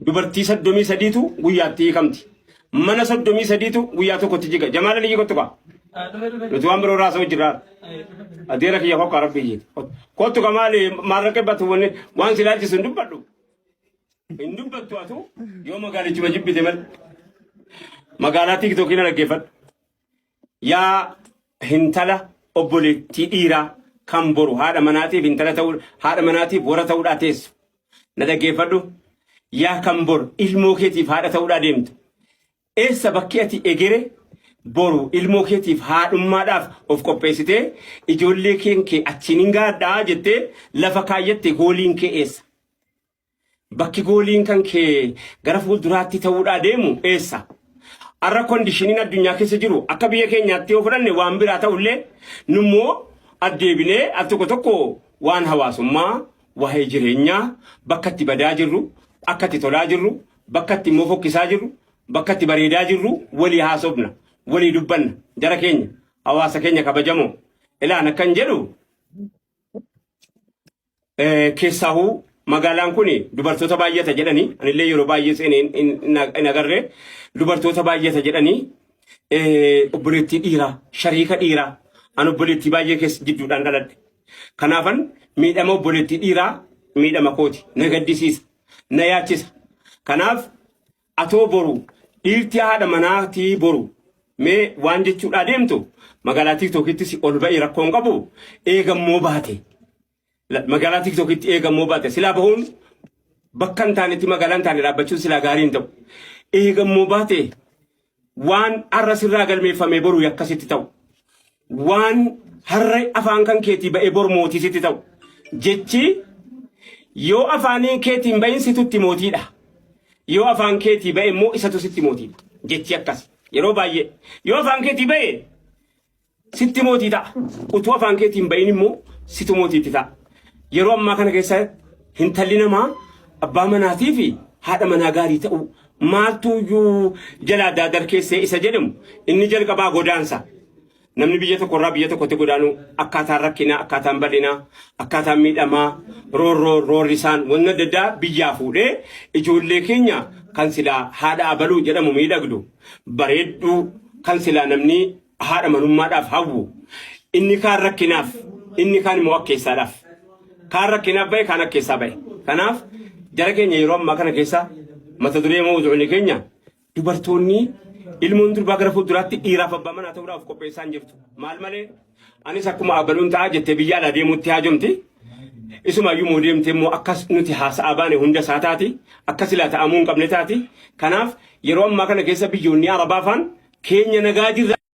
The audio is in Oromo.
dubartii 33tu guyyaatti hiikamti. Mana 33tu guyyaa tokkotti jiga. Jamaala liyyi kottu qaba. Nuti waan biroo raasoo jirra. Adeera kiyya kokka rabbi jeeti. Kottu kamaali maarraqee batu waan silaalchisu hin dubbadhu. Hin dubbattu atu yoo magaalichuma jibbite mal. Magaalaa tiktookiin dhaggeeffadhu. Yaa hintala obboleettii dhiiraa kan boru haadha manaatiif hintala ta'uu haadha manaatiif wara ta'uudhaa teessu. Na dhaggeeffadhu. Yaa kan boru ilmoo keetiif haadha ta'uudhaa deemtu. Eessa bakki ati egere boru ilmoo keetiif haadhummaadhaaf of qopheessitee ijoollee kee achiin hin gaadhaa jettee lafa kaayyatte gooliin kee eessa? Bakki gooliin kan kee gara fuulduraatti ta'uudhaa deemu eessa? Arra kondishiniin addunyaa keessa jiru akka biyya keenyaatti yoo fudhanne waan biraa ta'ullee nummoo addeebinee al tokko waan hawaasummaa waa'ee jireenyaa bakka itti badaa jirru akka itti tolaa jirru bakka itti immoo fokkisaa jirru bakka itti bareedaa jirru walii haasofna walii dubbanna jara keenya hawaasa keenya kabajamoo ilaan akkan jedhu keessaahuu magaalaan kun dubartoota baay'ata jedhanii anillee yeroo baay'ee seenee hin agarree dubartoota baay'ata jedhanii obboleettii dhiiraa shariika dhiiraa an obboleettii baay'ee keessa jidduudhaan dhaladhe kanaafan miidhama obboleettii dhiiraa miidhama kooti na gaddisiisa na yaachisa kanaaf atoo boru dhiirtii haadha manaatii boru mee waan jechuudha deemtu magaalaa tiktookitti ol ba'ee rakkoon qabu eegammoo baate magaalaa tiktookitti eegammoo baate silaa bahuun bakka hin taanetti magaalaa hin taane dhaabbachuun silaa gaarii hin ta'u eegammoo baate waan har'a sirraa galmeeffamee boru akkasitti ta'u waan har'a afaan kan keetii ba'ee boru mootii sitti ta'u jechi yoo afaaniin keetiin bahin situtti mootiidha yoo afaan keetii ba'e immoo isatu sitti mootiidha jechi akkas yeroo baay'ee yoo afaan keetii ba'e sitti mootii ta'a utuu afaan keetiin bahin immoo situ mootiitti ta'a yeroo ammaa kana keessa hintalli namaa abbaa manaatii fi haadha manaa gaarii ta'u maaltuyyuu jalaa darkeessee isa jedhamu inni jalqabaa godaansa namni biyya tokkorraa biyya tokkotti godaanu akkaataan rakkinaa akkaataan bal'inaa akkaataan miidhamaa roorrisaan wanna adda addaa biyyaa fuudhee ijoollee keenya kan silaa haadha abaluu jedhamu miidhagdu bareedduu kan silaa namni haadha manummaadhaaf hawwu inni kaan rakkinaaf inni kaan immoo akkeessaadhaaf kaan rakkinaaf ba'e kaan akkeessaa ba'e kanaaf jara keenya yeroo ammaa kana keessa mata duree mawduucni keenya dubartoonni ilmoon durbaa gara fuulduraatti dhiiraaf abbaa manaa ta'uudhaaf qopheessaa jirtu maal malee anis akkuma abaluun ta'a jettee biyya alaa deemuutti haajomti isumaayyuu moo deemtee immoo akkas nuti haasa'aa baane hunda isaa taati akkas ilaa ta'amuu hin qabne taati kanaaf yeroo ammaa kana keessa biyyoonni arabaa faan keenya nagaa jirra.